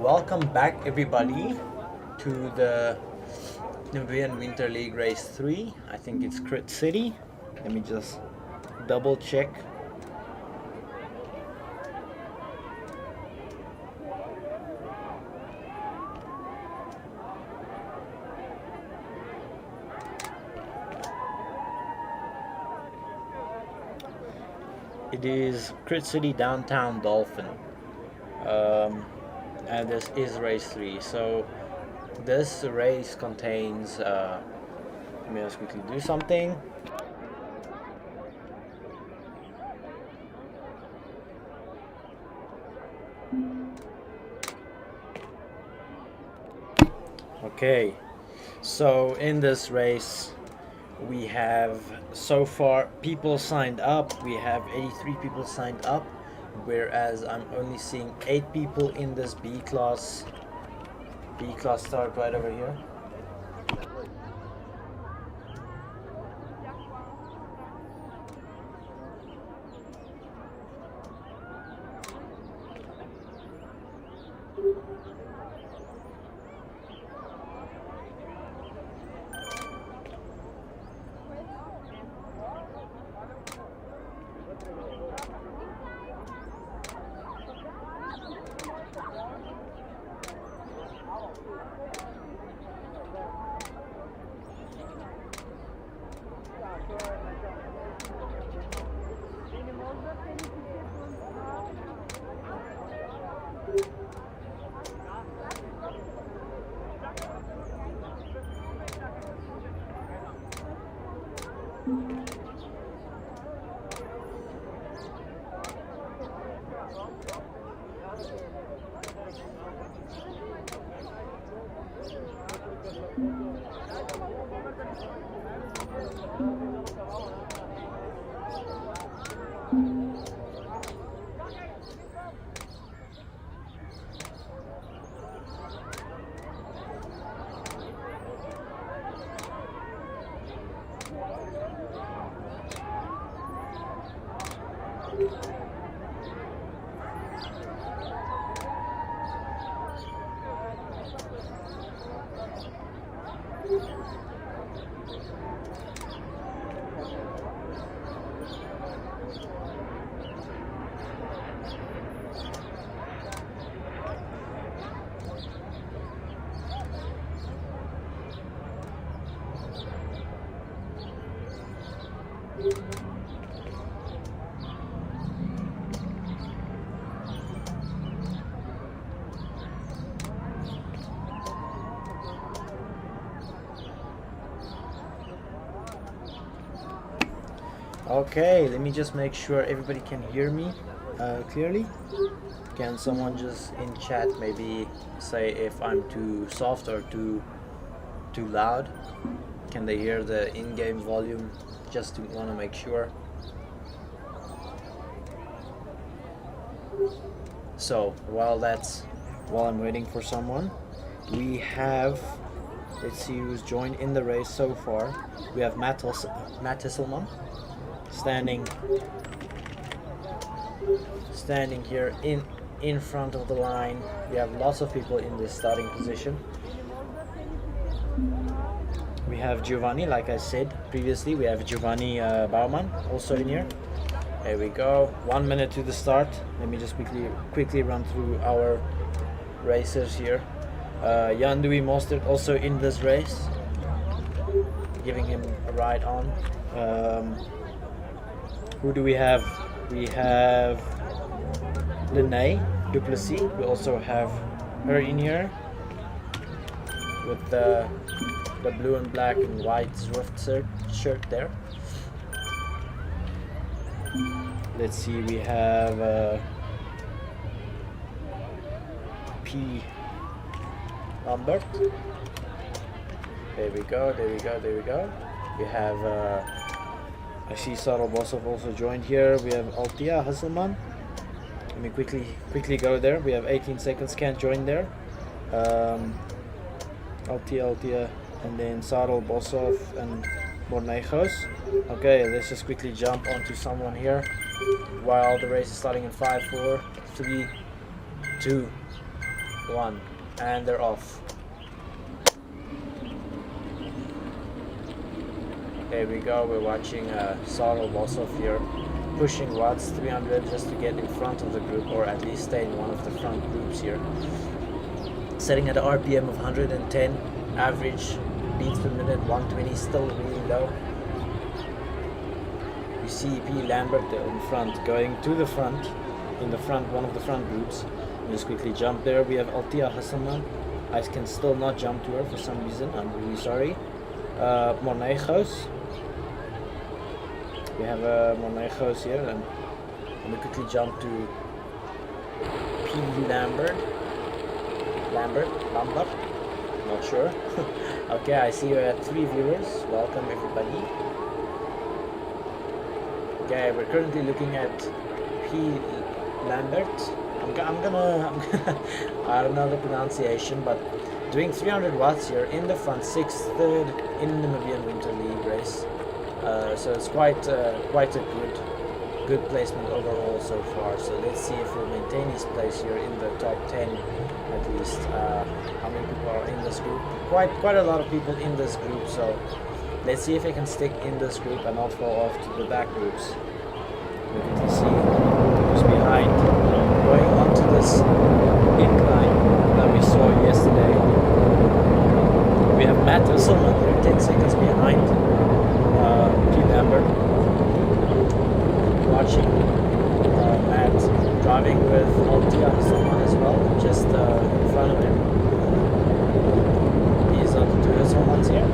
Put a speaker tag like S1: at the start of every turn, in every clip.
S1: Welcome back, everybody, to the Namibian Winter League Race 3. I think it's Critcity. Let me just double check. It is Critcity Downtown Dolphin. And this is race 3. So this race contains let me just quickly do something. Okay, so in this race we have so far people signed up. We have 83 people signed up, whereas I'm only seeing 8 people in this B class start right over here. Okay, let me just make sure everybody can hear me clearly. Can someone just in chat maybe say if I'm too soft or too loud? Can they hear the in-game volume? Just to want to make sure. So while I'm waiting for someone, we have, let's see who's joined in the race so far. We have Matt Hisselman standing here in front of the line. We have lots of people in this starting position. We have Giovanni, like I said previously. We have Giovanni Baumann also in here. There we go. 1 minute to the start. Let me just quickly run through our racers here. Jan Louis Mostert also in this race, giving him a ride on. Who do we have? We have Lene Duplessis. We also have her in here with the blue and black and white Zwift shirt there. Let's see, we have P. Lambert. There we go. We have I see Sarah Bossov also joined here. We have Altia Hasselman. Let me quickly go there. We have 18 seconds, can't join there. Altia, and then Sarah Bossov and Bornegos. Okay, let's just quickly jump onto someone here while the race is starting in 5, 4, 3, 2, 1, and they're off. There we go, we're watching Saro Bosov here pushing watts 300 just to get in front of the group, or at least stay in one of the front groups here. Setting at an RPM of 110, average beats per minute 120, still really low. You see P. Lambert there in front, going to the front, in the front, one of the front groups. Just quickly jump there. We have Altia Hasselman. I can still not jump to her for some reason, I'm really sorry. Monegos. We have Monegos here, and let me quickly jump to P. Lambert, not sure. Okay, I see you at 3 viewers. Welcome everybody. Okay, we're currently looking at P. Lambert. I'm gonna I don't know the pronunciation, but doing 300 watts here in the front, 6th, 3rd in Namibian Winter League race. So it's quite a good placement overall so far. So let's see if we'll maintain his place here in the top 10 at least. How many people are in this group? Quite a lot of people in this group. So let's see if I can stick in this group and not fall off to the back groups. We can see who's behind, going onto this incline that we saw yesterday. We have Matt Hasselman here, 10 seconds behind P. Lambert. Watching Matt driving with Altia Hasselman as well, just in front of him. He's on the two Hasselmans here.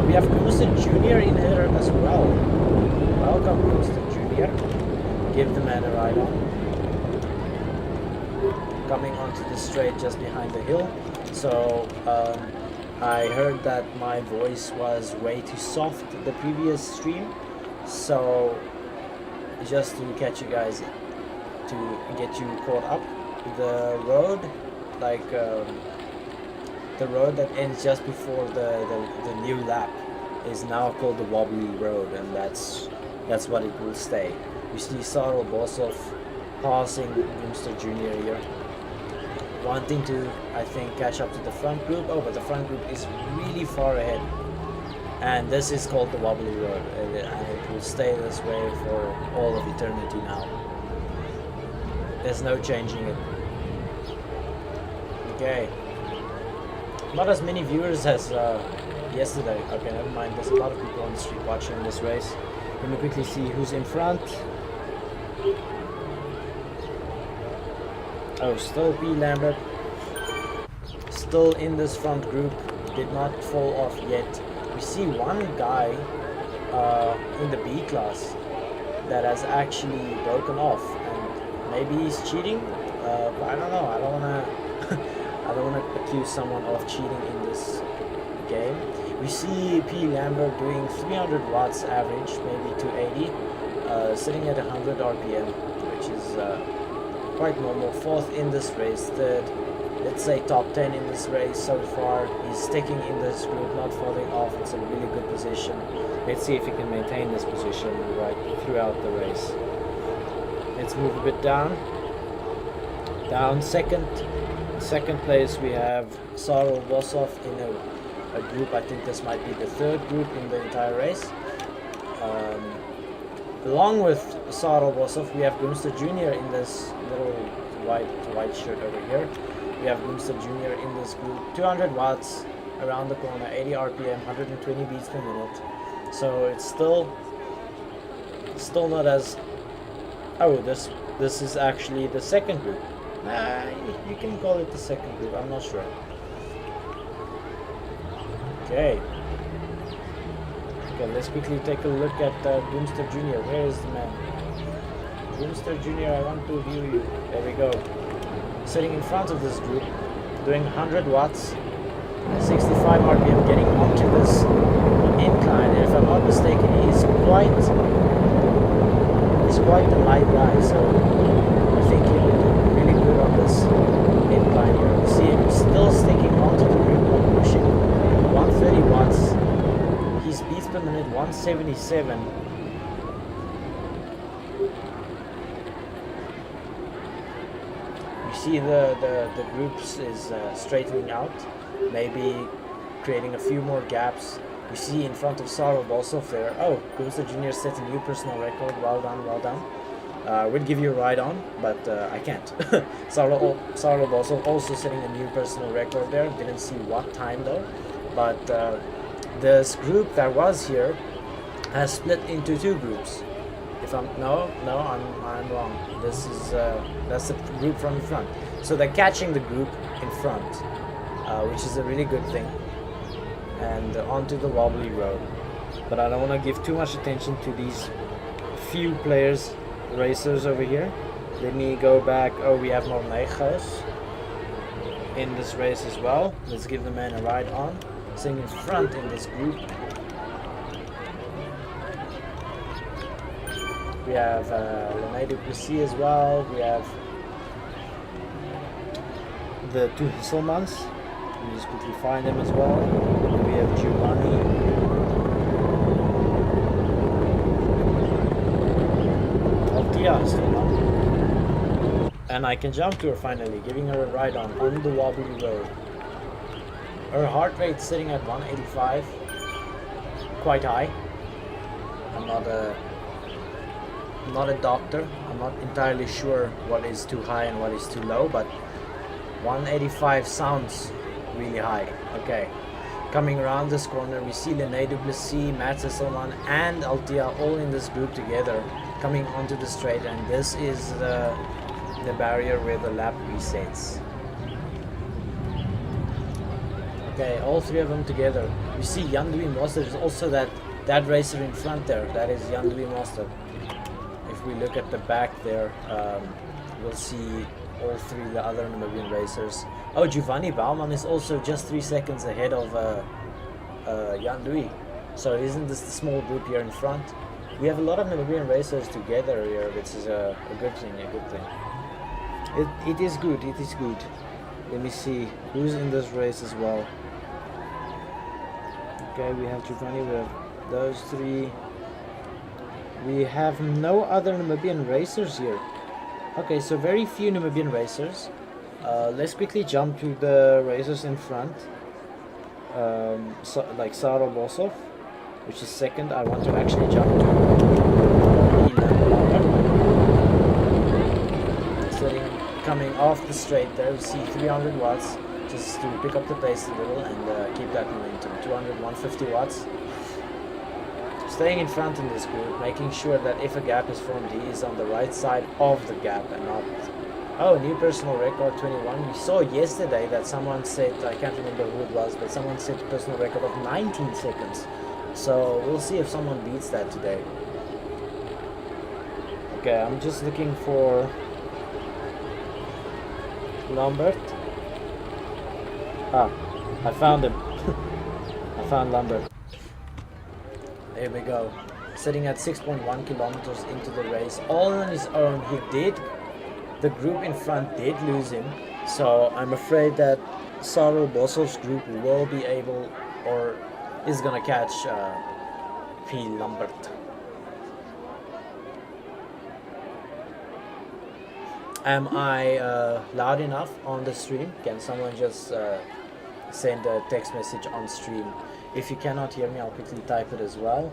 S1: We have Gustav Jr. in here as well. Welcome, Gustav Jr. Give the man a ride on. Coming onto the straight just behind the hill. So I heard that my voice was way too soft the previous stream. So just to catch you guys, to get you caught up, the road, like the road that ends just before the new lap is now called the Wobbly Road, and that's what it will stay. You see Saro Bosov passing Mr. Jr. here, wanting to, I think, catch up to the front group. Oh, but the front group is really far ahead, and this is called the Wobbly Road, and it will stay this way for all of eternity now. There's no changing it. Okay, not as many viewers as yesterday. Okay, never mind, there's a lot of people on the street watching this race. Let me quickly see who's in front. Oh, still P. Lambert, still in this front group, did not fall off yet. We see one guy in the B class that has actually broken off, and maybe he's cheating, but I don't know. I don't wanna accuse someone of cheating in this game. We see P. Lambert doing 300 watts average, maybe 280, sitting at 100 RPM, which is quite normal. 4th in this race, 3rd, let's say top 10 in this race so far. He's sticking in this group, not falling off. It's a really good position. Let's see if he can maintain this position right throughout the race. Let's move a bit down. Second place we have Saro Bosov in a group. I think this might be the 3rd group in the entire race. Along with Saro Bosov, we have Grimster Jr. in this little white shirt over here. We have Grimster Jr. in this group. 200 watts around the corner, 80 RPM, 120 beats per minute. So it's still not as... Oh, this is actually the 2nd group. You can call it the 2nd group, I'm not sure. Okay, let's quickly take a look at Doomster Jr. Where is the man? Doomster Jr., I want to view you. There we go. Sitting in front of this group, doing 100 watts, 65 RPM, getting onto this incline. And if I'm not mistaken, he's quite the light guy, so I think he will do really good on this incline here. You see him still sticking onto the group, but pushing 130 watts. His beats per minute 177. You see the groups is straightening out, maybe creating a few more gaps. You see in front of Sarah Bosov there. Oh, Gusta Junior set a new personal record. Well done, well done. Would give you a ride on, but I can't. Sarah Bosov also setting a new personal record there. Didn't see what time though, but this group that was here has split into two groups. If I'm I'm wrong. This is that's the group from in front. So they're catching the group in front, which is a really good thing. And onto the wobbly road. But I don't want to give too much attention to these few racers over here. Let me go back. Oh, we have more Negos in this race as well. Let's give the man a ride on. Sitting in front in this group. We have Lemay Duplessis as well. We have the two Hisselmans. Let me just quickly find them as well. We have Giovanni. Altia is still on. And I can jump to her finally, giving her a ride on the wobbly road. Her heart rate sitting at 185. Quite high. I'm not a doctor. I'm not entirely sure what is too high and what is too low, but 185 sounds really high. Okay, coming around this corner, we see Lemay Duplessis, Mats Hesselman, and Altia all in this group together, coming onto the straight, and this is the barrier where the lap resets. Okay, all three of them together. You see Jan Louis Monster is also that racer in front there. That is Jan Louis Monster. If we look at the back there, we'll see all three the other Namibian racers. Oh, Giovanni Baumann is also just 3 seconds ahead of Jan Louis. So isn't this the small group here in front? We have a lot of Namibian racers together here, which is a good thing, It is good, it is good. Let me see who's in this race as well. Okay, we have Giovanni, we have those three. We have no other Namibian racers here. Okay, so very few Namibian racers. Let's quickly jump to the racers in front. Like Sarah Bosov, which is second. I want to actually jump to coming off the straight there, we see 300 watts just to pick up the pace a little and keep that momentum. 200, 150 watts. Staying in front in this group, making sure that if a gap is formed, he is on the right side of the gap and not... Oh, new personal record, 21. We saw yesterday that someone said, I can't remember who it was, but someone set a personal record of 19 seconds. So we'll see if someone beats that today. Okay, I'm just looking for Lambert. Ah, I found him. I found Lambert. There we go. Sitting at 6.1 kilometers into the race, all on his own. The group in front did lose him, so I'm afraid that Sarah Bossel's group will be able, or is gonna catch P. Lambert. Am I loud enough on the stream? Can someone just send a text message on stream? If you cannot hear me, I'll quickly type it as well.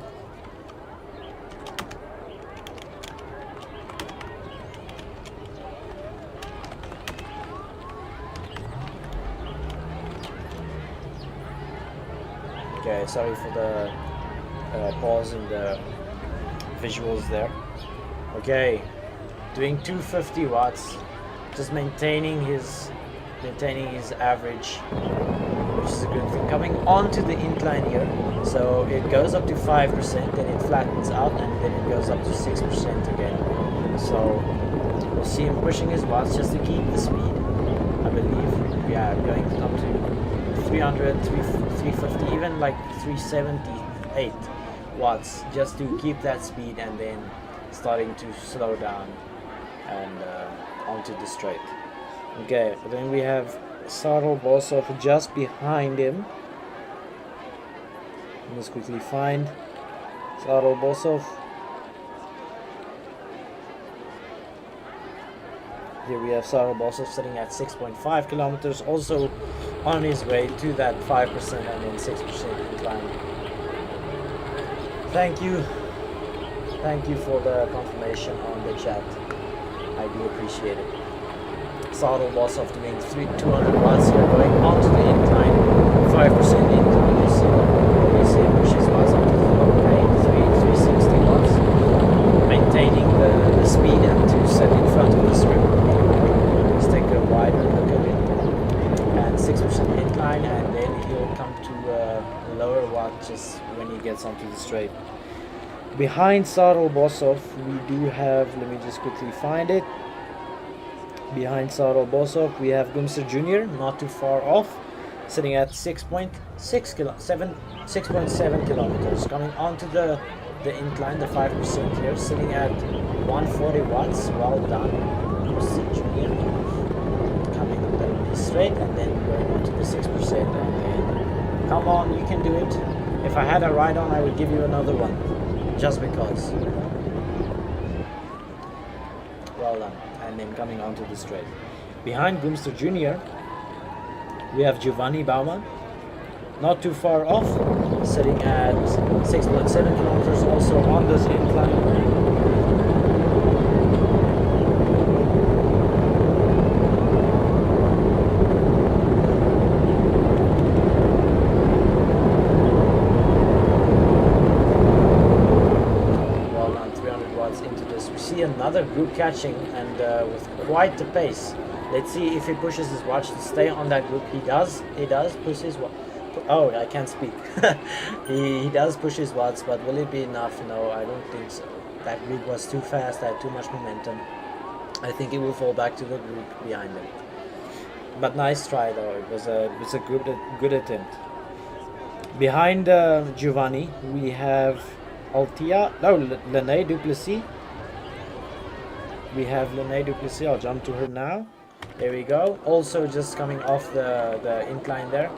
S1: Okay, sorry for the pause in the visuals there. Okay, doing 250 watts, just maintaining his average, which is a good thing. Coming onto the incline here, so it goes up to 5%, then it flattens out, and then it goes up to 6% again. So we'll see him pushing his watts just to keep the speed, I believe. Yeah, going up to 300, 350, even like 378 watts, just to keep that speed, and then starting to slow down and onto the straight. Okay, then we have Sarah Bosov just behind him. Let's quickly find Sarah Bosov. Here we have Sarel Bosov sitting at 6.5 kilometers, also on his way to that 5% and then 6% incline. Thank you for the confirmation on the chat. I do appreciate it. Sarel Bosov doing 200 watts here, going onto the incline, 5% incline. You see it pushes watts up to 360 watts, maintaining the speed and to set in front of the strip. Let's take a wider look at it. And 6% incline, and then he'll come to lower watts just when he gets onto the straight. Behind Sarel Bosov, we do have, let me just quickly find it. Behind Sarel Bosov, we have Gumster Jr., not too far off, sitting at 6.7 kilometers. Coming onto the incline, the 5% here, sitting at 140 watts. Well done, Gumster Jr. Coming up the straight and then going onto the 6%. And then, come on, you can do it. If I had a ride on, I would give you another one. Just because. Well done. And then coming onto the straight. Behind Gumster Jr., we have Giovanni Baumann. Not too far off, sitting at 6.7 kilometers, also on this incline. Another group catching and with quite the pace. Let's see if he pushes his watch to stay on that group. He does push his watch. Oh, I can't speak. he does push his watts, but will it be enough? No, I don't think so. That group was too fast, had too much momentum. I think he will fall back to the group behind him. But nice try though. It was a good attempt. Behind Giovanni, we have Lene Duplessis. We have Lene Duplessis. I'll jump to her now. There we go. Also just coming off the incline there.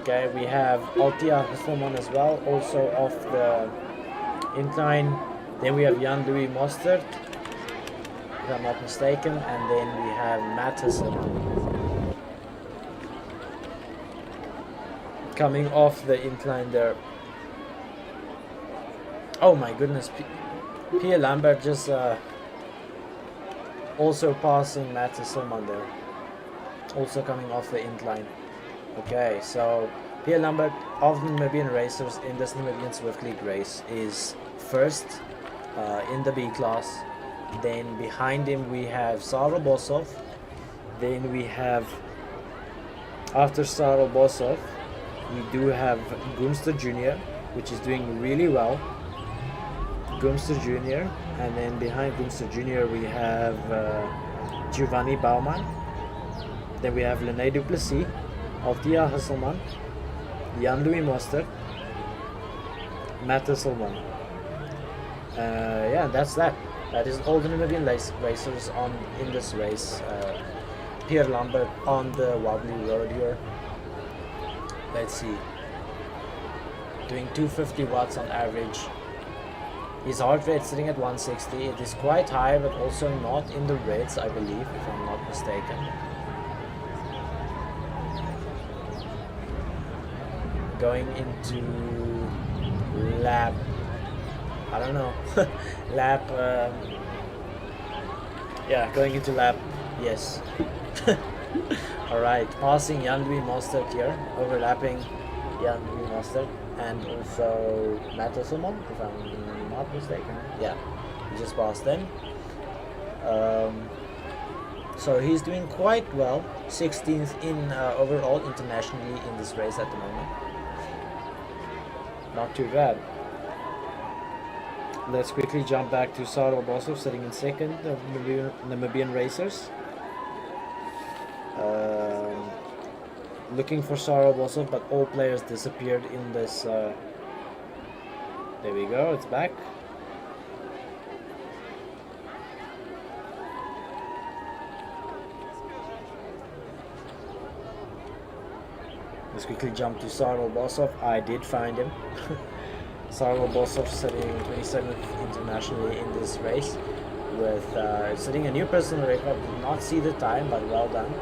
S1: Okay, we have Altia Husselman as well, also off the incline. Then we have Jan-Louis Mostert, if I'm not mistaken, and then we have Matt Husselman. Coming off the incline there. Oh my goodness, Pierre Lambert just also passing Matt Husselman there. Also coming off the incline. Okay, so Pierre Lambert of the Namibian racers in this Namibian Zwift League race is first in the B class. Then behind him we have Sarel Bosov. Then we have, after Sarel Bosov, we do have Gumster Jr., which is doing really well. Gumster Jr. And then behind Gumster Jr. we have Giovanni Baumann. Then we have Lene Duplessis, Altia Husselman, Jan-Louis Mostert, Matt Husselman. Yeah, that's that. That is all the Namibian racers in this race. Pierre Lambert on the wobbly road here. Let's see. Doing 250 watts on average. His heart rate sitting at 160. It is quite high, but also not in the reds, I believe, if I'm not mistaken. Going into lap, I don't know, lap, yeah, going into lap, yes. Alright, passing Jan-Louis Mostert here, overlapping Jan-Louis Mostert, and also Matt Husselman, if I'm not mistaken. Yeah, he just passed them. So he's doing quite well, 16th in overall internationally in this race at the moment. Not too bad. Let's quickly jump back to Sarel Bosov sitting in second of Namibian racers. Looking for Sarel Bosov, but all players disappeared in this. There we go, it's back. Let's quickly jump to Sarel Bosov. I did find him. Sarel Bosov sitting 27th internationally in this race. with setting a new personal record. Did not see the time, but well done.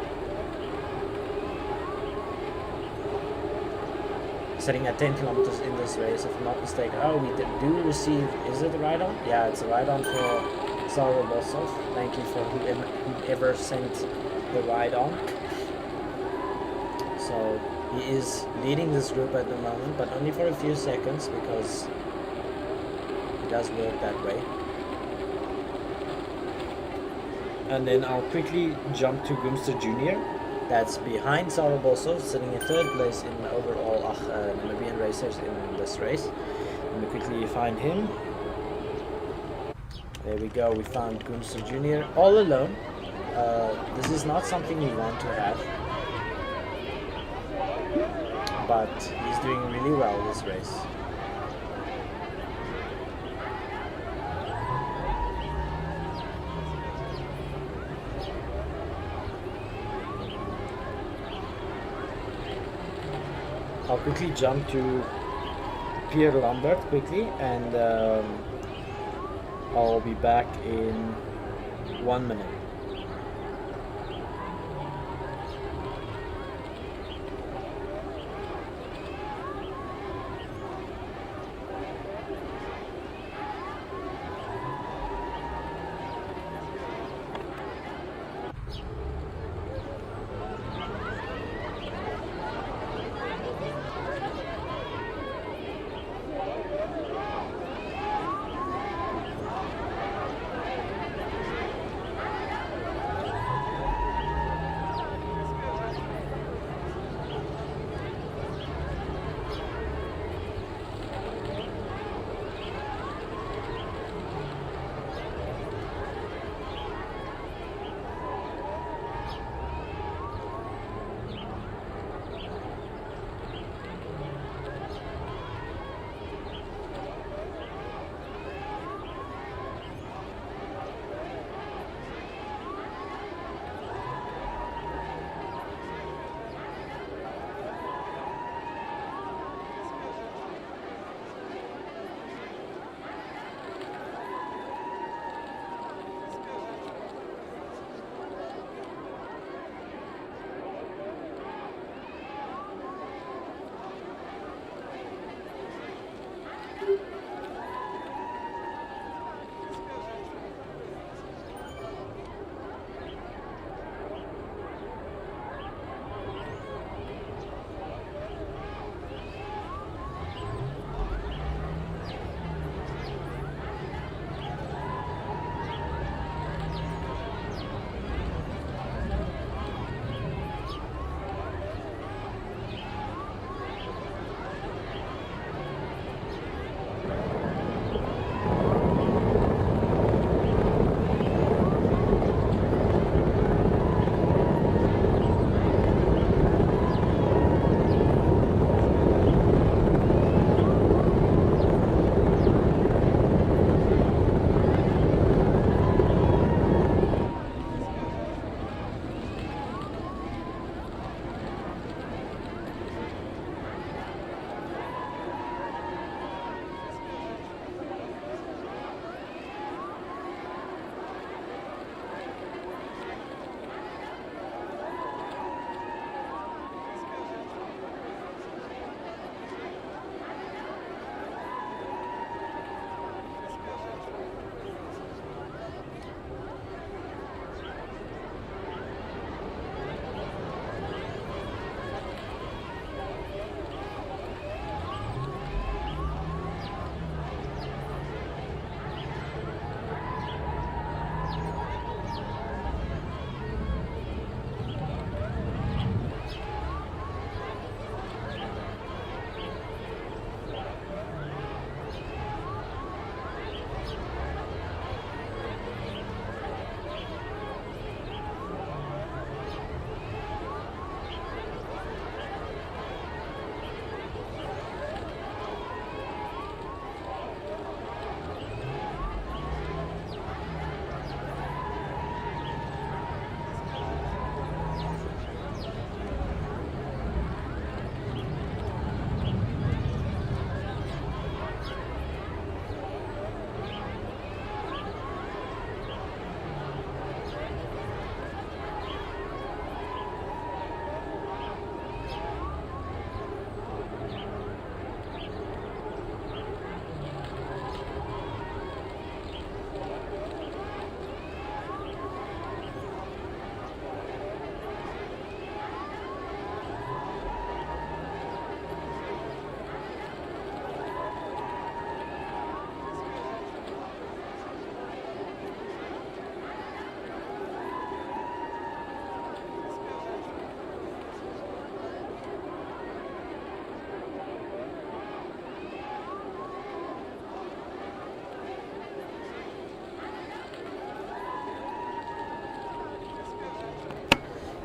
S1: Setting at 10 kilometers in this race, if I'm not mistaken. Oh, we do receive, is it a ride-on? Yeah, it's a ride-on for Sarah Bossov. Thank you for whoever sent the ride-on. So he is leading this group at the moment, but only for a few seconds because it does work that way. And then I'll quickly jump to Gumster Jr. That's behind Sarah Bossov, sitting in third place in overall Namibian racers in this race. Let me quickly find him. There we go, we found Gumster Jr. all alone. This is not something you want to have, but he's doing really well this race. I'll quickly jump to Pierre Lambert quickly, and I'll be back in 1 minute.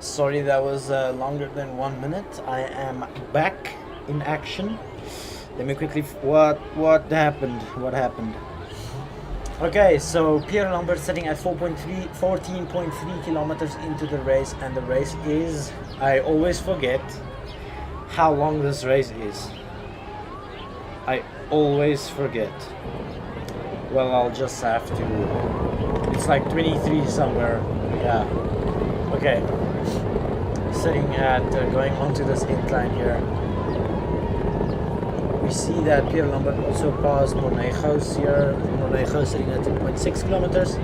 S1: Sorry, that was longer than 1 minute. I am back in action. Let me quickly. What happened? What happened? Okay, so Pierre Lambert sitting at 14.3 kilometers into the race, and the race is. I always forget how long this race is. I always forget. Well, I'll just have to. It's like 23 somewhere. Yeah. Okay. Sitting at going onto this incline here. We see that Pierre Lambert also passed Monegos here. Monegos sitting at 2.6 kilometers.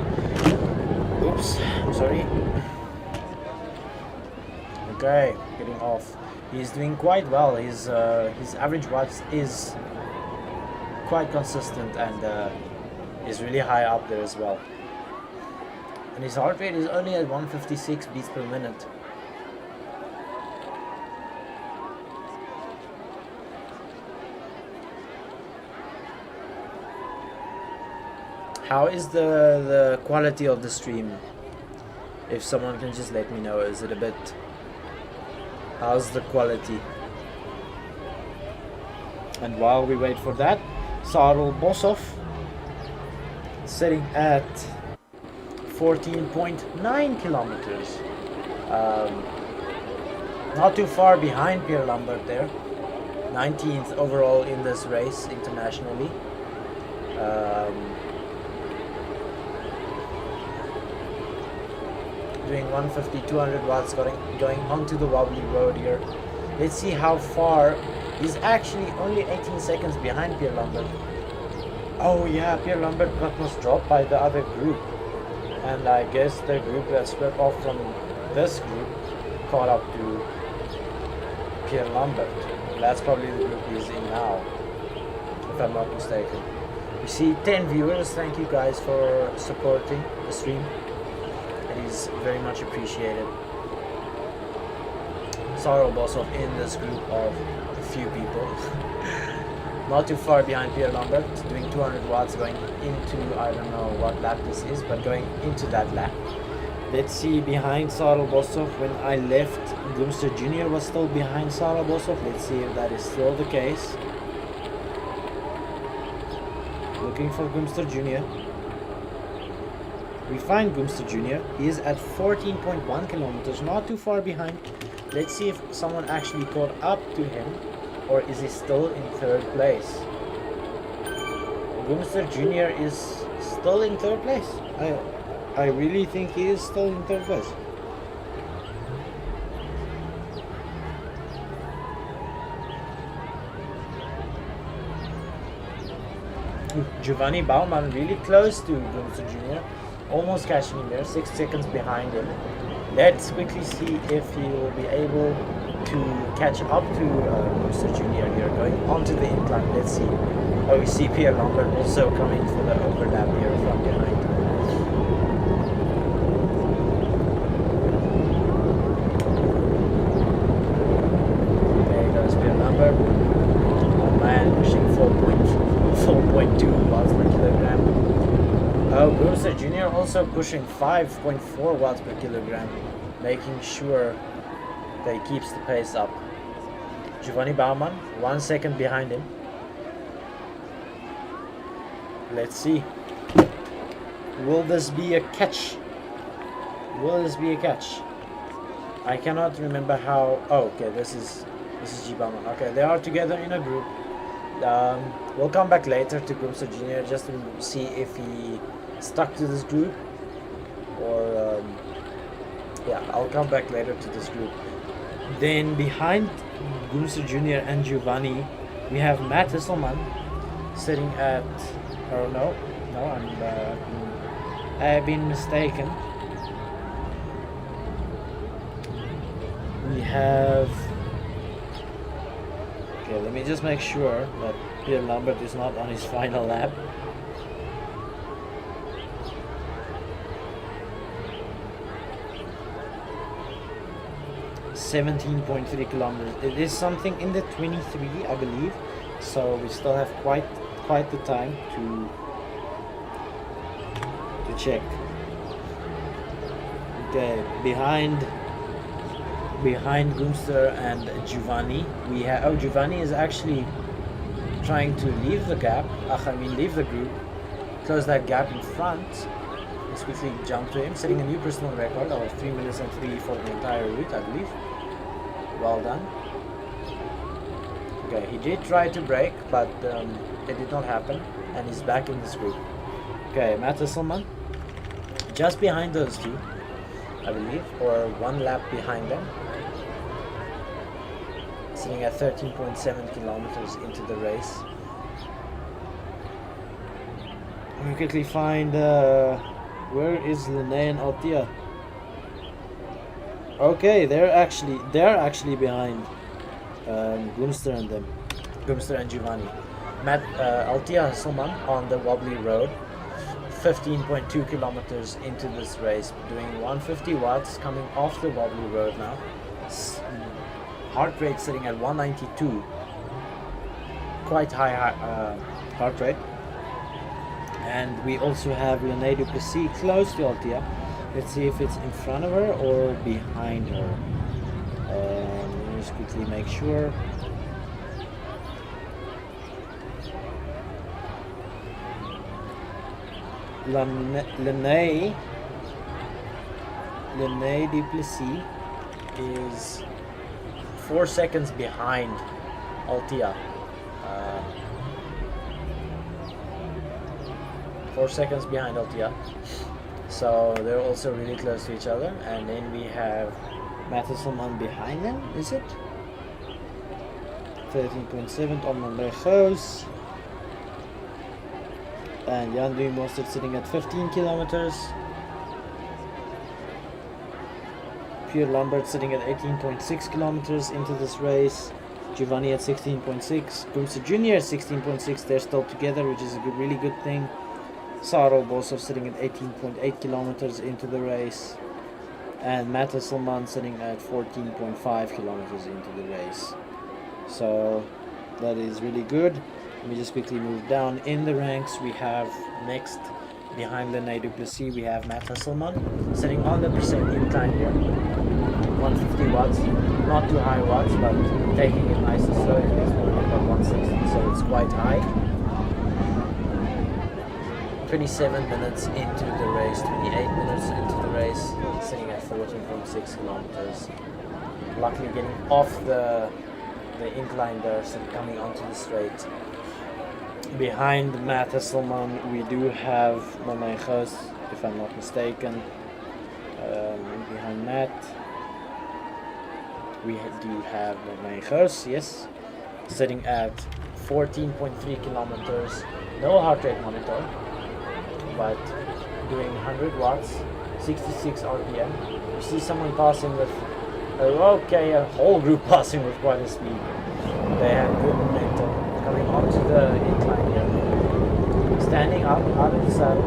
S1: Oops, I'm sorry. Okay, getting off. He's doing quite well. His average watts is quite consistent and is really high up there as well. And his heart rate is only at 156 beats per minute. How is the quality of the stream? If someone can just let me know, is it a bit... How's the quality? And while we wait for that, Sarel Boshoff sitting at 14.9 kilometers. Not too far behind Pierre Lambert there. 19th overall in this race internationally. Doing 150, 200 watts going onto the wobbly road here. Let's see how far. He's actually only 18 seconds behind Pierre Lambert. Oh yeah, Pierre Lambert was dropped by the other group. And I guess the group that split off from this group caught up to Pierre Lambert. That's probably the group he's in now, if I'm not mistaken. We see 10 viewers. Thank you guys for supporting the stream. It is very much appreciated. Sarel Boshoff in this group of a few people. Not too far behind Pierre Lambert, doing 200 watts going into, I don't know what lap this is, but going into that lap. Let's see, behind Sarel Boshoff, when I left, Gumster Jr. was still behind Sarel Boshoff. Let's see if that is still the case. Looking for Gumster Jr. We find Gumster Jr. He is at 14.1 kilometers, not too far behind. Let's see if someone actually caught up to him, or is he still in third place? Gumster Jr. is still in third place. I really think he is still in third place. Giovanni Baumann really close to Gumster Jr. Almost catching him there, 6 seconds behind him. Let's quickly see if he will be able to catch up to Gumster Jr. here, going onto the incline. Let's see. Oh, we see Pierre Lambert also coming for the overlap here from behind. There goes Pierre Lambert. Oh man, pushing 4.2 watts per kilogram. Oh, Gumster Jr. also pushing 5.4 watts per kilogram, making sure that he keeps the pace up. Giovanni Baumann, 1 second behind him. Let's see. Will this be a catch? Will this be a catch? I cannot remember how. Oh, okay. This is G Baumann. Okay, they are together in a group. We'll come back later to Gumster Jr. just to see if he stuck to this group, or yeah, I'll come back later to this group. Then behind Gumster Jr. and Giovanni, we have Matt Hisselman sitting at, oh no, I've been mistaken. We have, okay, let me just make sure that Pierre Lambert is not on his final lap. 17.3 kilometers. It is something in the 23, I believe. So we still have quite the time to check. Okay, behind behind Gumster and Giovanni. We have Giovanni is actually trying to leave the gap. Leave the group, close that gap in front. Let's quickly jump to him, setting a new personal record of 3 minutes and 3 for the entire route, I believe. Well done. Okay, he did try to brake, but it did not happen, and he's back in this group. Okay, Matt Hasselman, just behind those two, I believe, or one lap behind them, sitting at 13.7 kilometers into the race. Let me quickly find where is Lene and Altia. Okay, they're actually behind Gumster and them, Gumster and Giovanni. Altia Hasselman on the wobbly road, 15.2 kilometers into this race, doing 150 watts, coming off the wobbly road now. Heart rate sitting at 192, quite high heart rate. And we also have Lene Duplessis close to Altia. Let's see if it's in front of her or behind her. Let me just quickly make sure. Lene Duplessis is 4 seconds behind Altia. 4 seconds behind Altia. So they're also really close to each other. And then we have Matthesselman behind them, is it? 13.7 on Monlergos. And Jan Duymostert sitting at 15 kilometers. Pierre Lambert sitting at 18.6 kilometers into this race. Giovanni at 16.6. Gumster Jr. at 16.6. They're still together, which is a really good thing. Saro Bosov sitting at 18.8 kilometers into the race. And Matt Hasselman sitting at 14.5 kilometers into the race. So that is really good. Let me just quickly move down in the ranks. We have next, behind Lene Duplessis, we have Matt Hasselman sitting on the percent incline here. 150 watts, not too high watts, but taking it nice and slow. It is about 160, so it's quite high. 27 minutes into the race, 28 minutes into the race, sitting at 14.6 kilometers. Luckily getting off the incline there, so coming onto the straight. Behind Matt Hasselman, we do have Monlergos, if I'm not mistaken. Behind Matt, we do have Monlergos, yes, sitting at 14.3 kilometers. No heart rate monitor, but doing 100 watts, 66 RPM. You see someone passing with, a whole group passing with quite a speed. They have good momentum. Coming onto the incline here. Standing up, out of the saddle.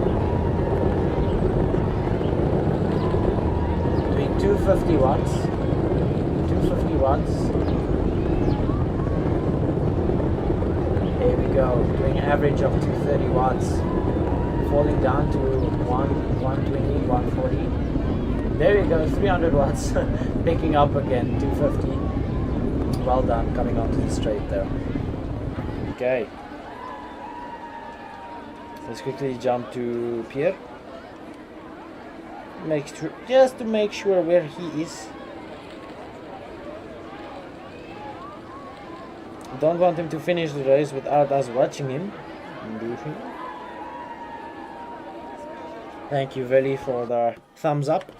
S1: Doing 250 watts. 250 watts. There we go. Doing average of 230 watts. Falling down to 120, 140. There we go, 300 watts. Picking up again, 250. Well done, coming onto the straight there. Okay. Let's quickly jump to Pierre. Just to make sure where he is. Don't want him to finish the race without us watching him. Thank you, Veli, for the thumbs up.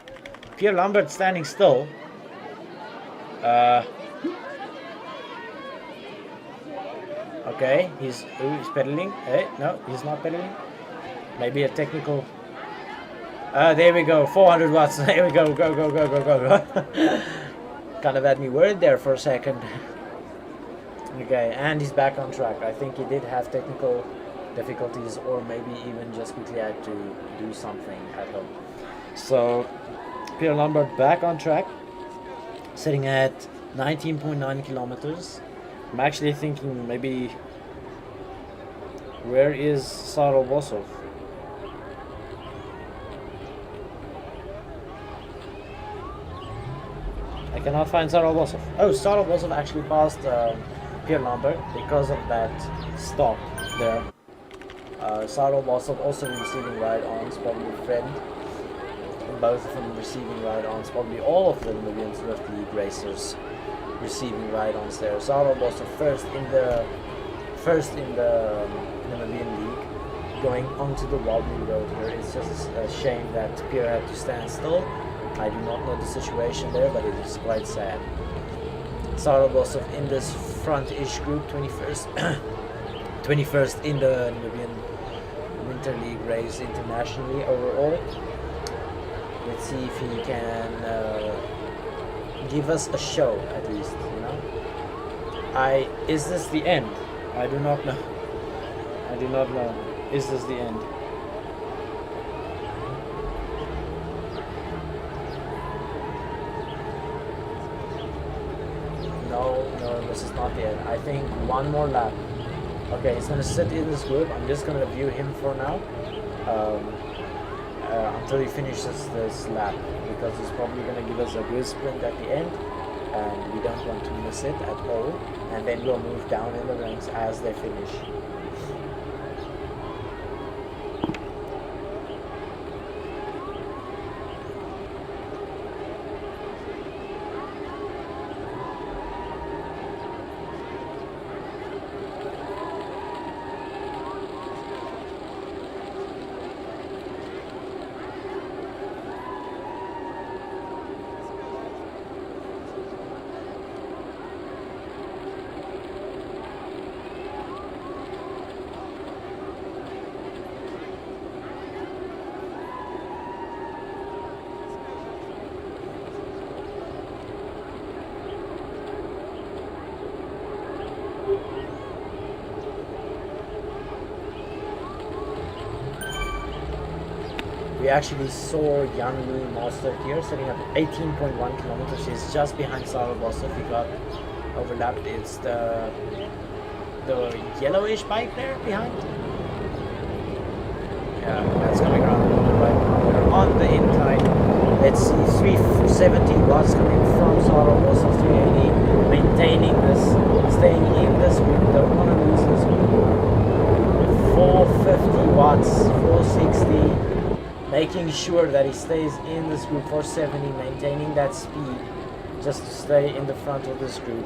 S1: Pierre Lambert standing still. Okay, he's pedaling. Hey, no, he's not pedaling. Maybe a technical. There we go, 400 watts. There we go, go. Kind of had me worried there for a second. Okay, and he's back on track. I think he did have technical difficulties, or maybe even just quickly had to do something at home. So Pierre Lambert back on track, sitting at 19.9 kilometers. I'm actually thinking maybe, where is Saro Bosov? I cannot find Sarah Bosov. Oh, Sarah Bosov actually passed Pierre Lambert because of that stop there. Sarah Bosov also receiving ride-ons, probably friend. Both of them receiving ride-ons, probably all of the Namibian Zwift League racers receiving ride-ons there. Sarah Bosov first in the Namibian League, going onto the wobbly road here. It's just a shame that Pierre had to stand still. I do not know the situation there, but it is quite sad. Sarah Bosov in this front-ish group, 21st, 21st in the Namibian Winter League race internationally overall. Let's see if he can give us a show at least, you know. Is this the end? I do not know. I do not know. Is this the end? No, this is not the end. I think one more lap. Okay, he's gonna sit in this group. I'm just gonna view him for now. Until he finishes this lap, because he's probably going to give us a good sprint at the end, and we don't want to miss it at all, and then we'll move down in the ranks as they finish. We actually saw Young Louis Master here sitting at 18.1 kilometers. He's just behind Sarah Bosov. He got overlapped. It's the yellowish bike there behind. Yeah, that's coming around the bike. We're on the incline. Let's see, 370 watts coming from Sarah Bosov, 380. Maintaining this, staying in this group. Don't want to lose this group. 450 watts, 460. Making sure that he stays in this group, 470, maintaining that speed just to stay in the front of this group.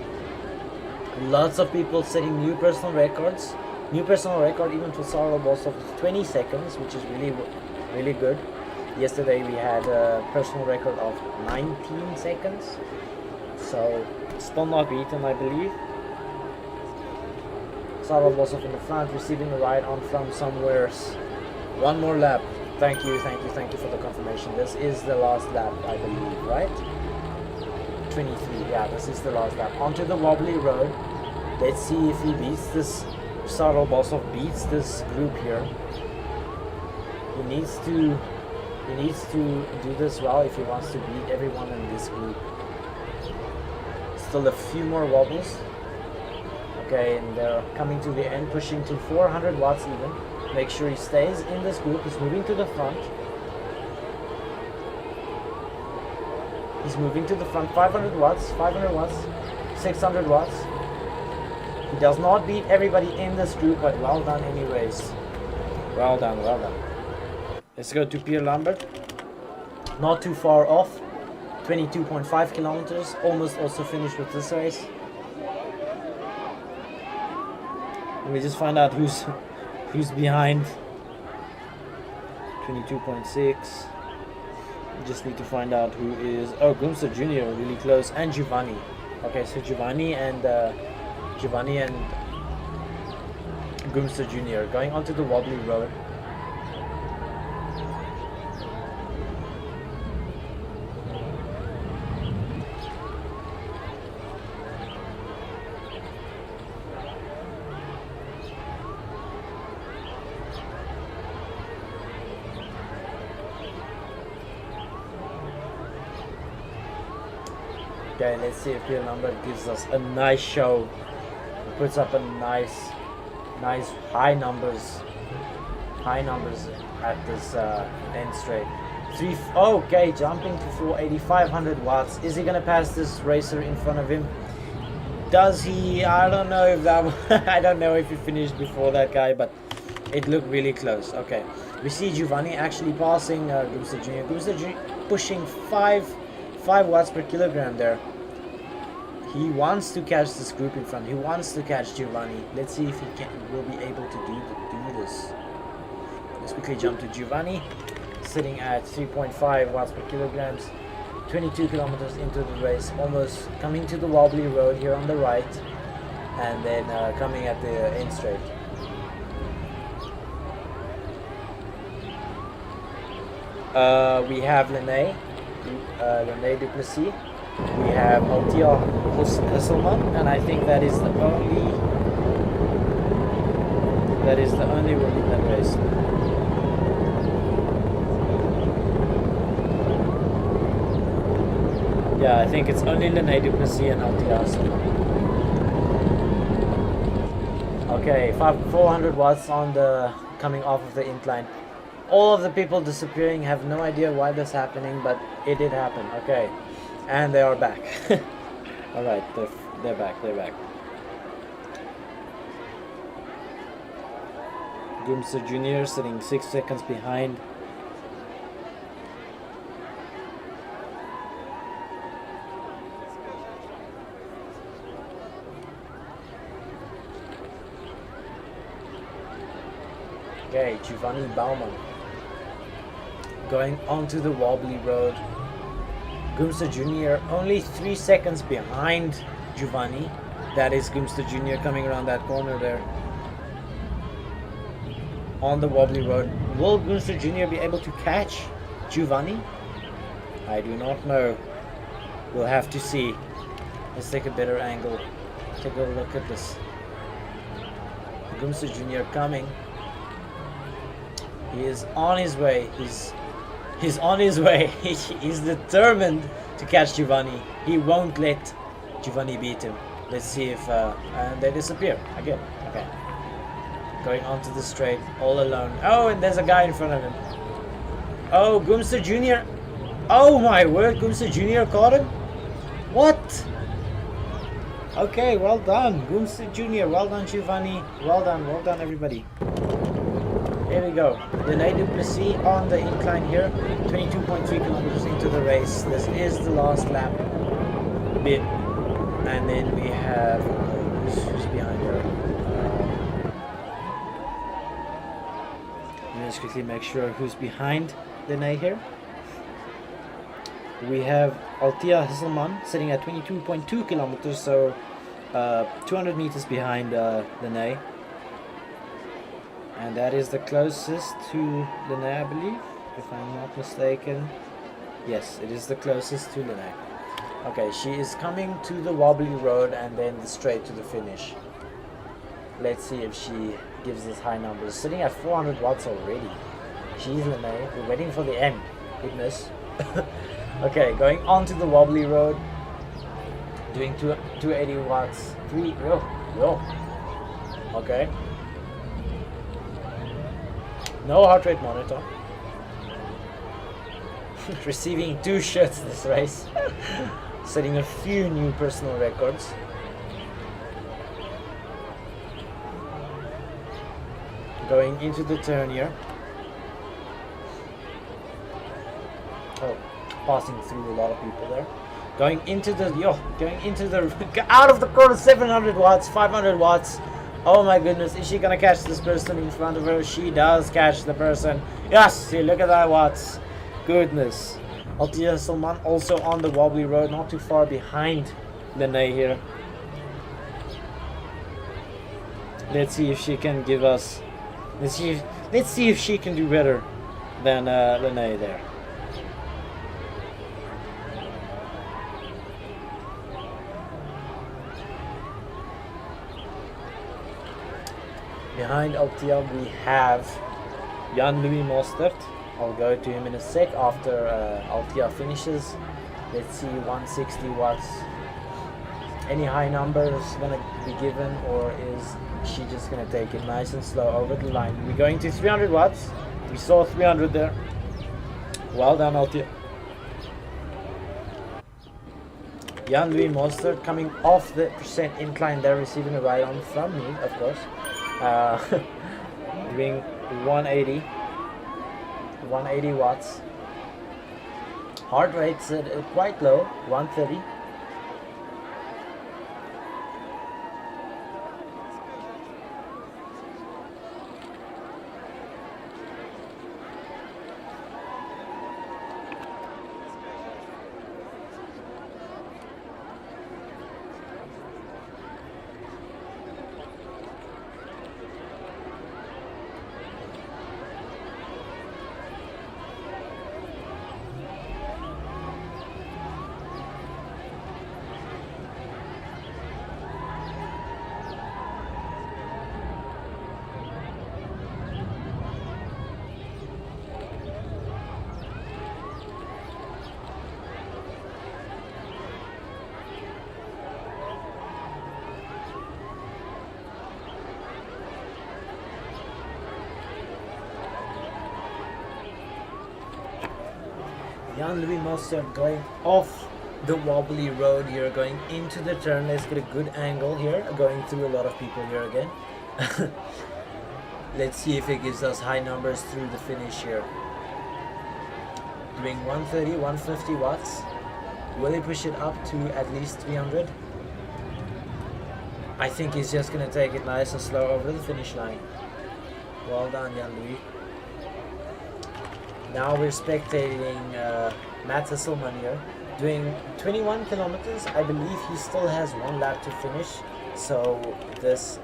S1: Lots of people setting new personal records. New personal record even for Sarah Bosov is 20 seconds, which is really good. Yesterday we had a personal record of 19 seconds, so still not beaten, I believe. Sarah Bosov in the front, receiving a ride on from somewhere. One more lap. Thank you for the confirmation. This is the last lap, I believe, right? 23, yeah, this is the last lap. Onto the wobbly road. Let's see if he beats this, Sarah Bosov beats this group here. He needs to do this well if he wants to beat everyone in this group. Still a few more wobbles. Okay, and they're coming to the end, pushing to 400 watts even. Make sure he stays in this group. He's moving to the front. He's moving to the front. 500 watts, 600 watts. He does not beat everybody in this group, but well done anyways. Well done. Let's go to Pierre Lambert. Not too far off. 22.5 kilometers. Almost also finished with this race. Let me just find out who's behind. 22.6. Just need to find out who is. Oh, Gumster Jr. really close, and Giovanni. Okay, so Giovanni and Gumster Jr. going onto the wobbly road. Okay, let's see if Pierre Lambert gives us a nice show. He puts up a nice high numbers at this end straight. Okay, jumping to 480, 500 watts. Is he gonna pass this racer in front of him? Does he? I don't know if that. I don't know if he finished before that guy, but it looked really close. Okay, we see Giovanni actually passing Gumster Jr. Gumster Jr. pushing 5 watts per kilogram there. He wants to catch this group in front. He wants to catch Giovanni. Let's see if he will be able to do this. Let's quickly jump to Giovanni, sitting at 3.5 watts per kilograms. 22 kilometers into the race, almost coming to the wobbly road here on the right, and then coming at the end straight. We have Lene Duplessis. We have Altia Hesselman, and I think that is the only one in that race. Yeah, I think it's only Lene Duplessis and Altia Hesselman. Okay, 400 watts on the coming off of the incline. All of the people disappearing, have no idea why that's happening, but it did happen. Okay, and they are back. All right, they're back. Gumster Jr. sitting 6 seconds behind. Okay, Giovanni Baumann going onto the wobbly road. Gumster Jr. only 3 seconds behind Giovanni. That is Gumster Jr. coming around that corner there on the wobbly road. Will Gumster Jr. be able to catch Giovanni? I do not know. We'll have to see. Let's take a better angle. Take a look at this. Gumster Jr. coming. He is on his way. He's on his way. He's determined to catch Giovanni. He won't let Giovanni beat him. Let's see if and they disappear again. Okay, going onto the straight all alone. Oh, and there's a guy in front of him. Oh, Gumster Jr. Oh my word, Gumster Jr. caught him. What? Okay, well done, Gumster Jr. Well done, Giovanni. Well done, everybody. Here we go. Lene Duplessis on the incline here. 22.3 kilometers into the race. This is the last lap bit. And then we have who's behind her. Let's quickly make sure who's behind Lene here. We have Altia Hesselman sitting at 22.2 kilometers, so 200 meters behind Lene. And that is the closest to Lene, I believe, if I'm not mistaken. Yes, it is the closest to Lene. Okay, she is coming to the wobbly road and then straight to the finish. Let's see if she gives us high numbers. Sitting at 400 watts already. She's Lene. We're waiting for the end. Goodness. Okay, going on to the wobbly road. Doing 280 watts. Okay. No heart rate monitor. Receiving 2 shots this race. Setting a few new personal records. Going into the turn here. Oh, passing through a lot of people there. Going into the out of the corner. 700 watts, 500 watts. Oh my goodness, is she gonna catch this person in front of her? She does catch the person. Yes, see, look at that watts. Goodness. Altia Hesselman also on the wobbly road, not too far behind Lene here. Let's see if she can give us. Let's see if she can do better than Lene there. Behind Altia we have Jan-Louis Mostert. I'll go to him in a sec after Altia finishes. Let's see, 160 watts. Any high numbers gonna be given, or is she just gonna take it nice and slow over the line? We're going to 300 watts. We saw 300 there. Well done, Altia. Jan-Louis Mostert coming off the percent incline there, receiving a ride on from me, of course. Doing 180 watts. Heart rate's quite low, 130. Jan-Louis Mostert going off the wobbly road here, going into the turn. Let's get a good angle here, going through a lot of people here again. Let's see if it gives us high numbers through the finish here. Doing 130, 150 watts. Will he push it up to at least 300? I think he's just going to take it nice and slow over the finish line. Well done, Jan-Louis. Now we're spectating Matt Hasselman here, doing 21 kilometers. I believe he still has one lap to finish. So this,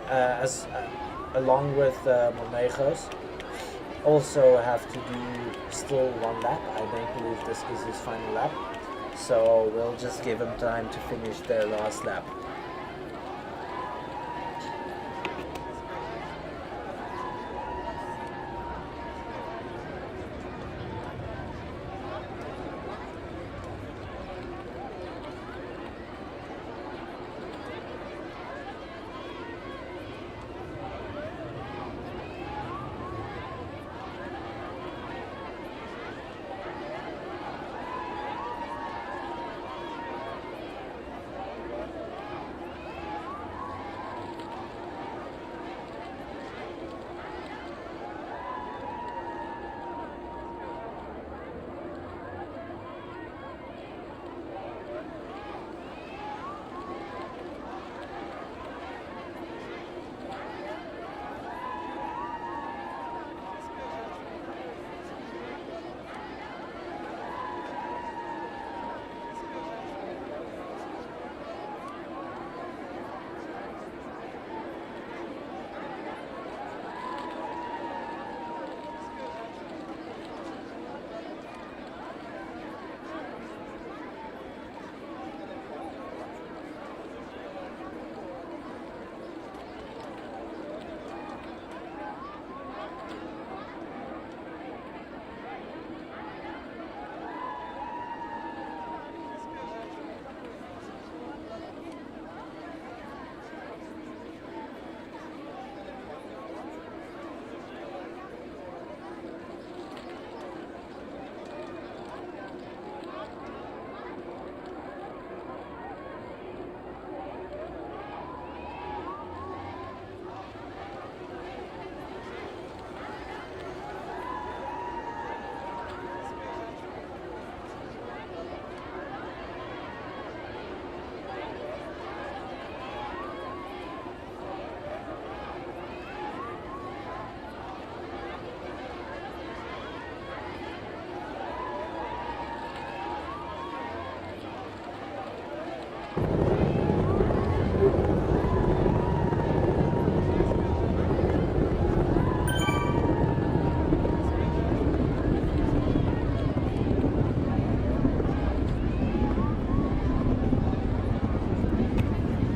S1: along with Monegos, also have to do still one lap. I don't believe this is his final lap. So we'll just give him time to finish their last lap.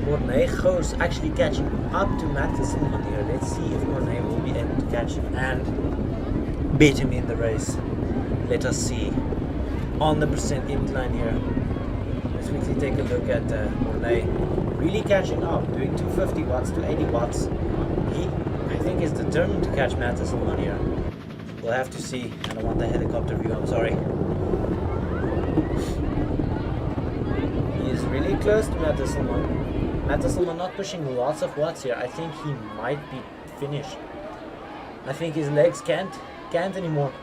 S1: Monegos actually catching up to Matt Hasselman here. Let's see if Monet will be able to catch him and beat him in the race. Let us see. On the percent incline here. Let's quickly take a look at Monet. Really catching up, doing 250 watts to 80 watts. He, I think, is determined to catch Matt Hasselman here. We'll have to see. I don't want the helicopter view, I'm sorry. He is really close to Matt Hasselmann. Matt Hasselmann not pushing lots of watts here. I think he might be finished. I think his legs can't anymore.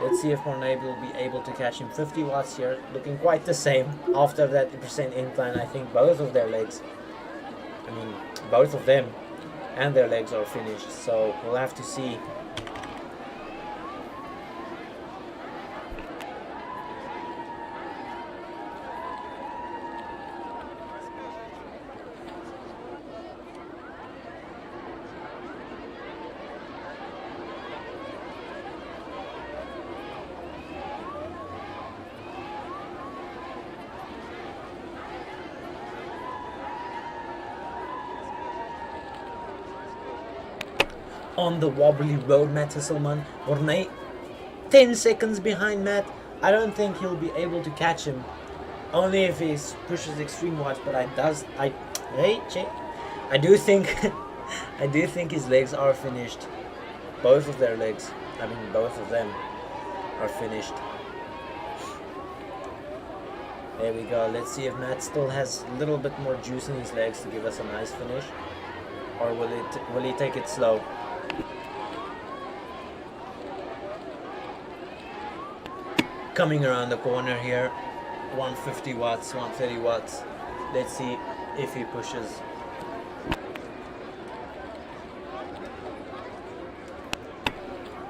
S1: Let's see if Mornay will be able to catch him. 50 watts here, looking quite the same. After that percent incline, I think both of their legs, both of them and their legs are finished. So we'll have to see. On the wobbly road, Matt Hasselmann. Mornay 10 seconds behind Matt. I don't think he'll be able to catch him. Only if he pushes extreme watts, but I do think I do think his legs are finished. Both of their legs. Both of them are finished. There we go. Let's see if Matt still has a little bit more juice in his legs to give us a nice finish. Or will he take it slow? Coming around the corner here, 150 watts, 130 watts. Let's see if he pushes.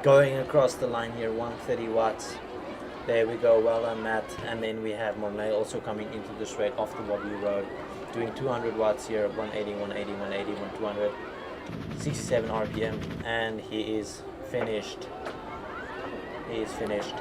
S1: Going across the line here, 130 watts. There we go, well done Matt. And then we have Mornay also coming into the straight off the wobbly road, doing 200 watts here, 180, 180, 180, 200, 67 RPM, and he is finished. He is finished.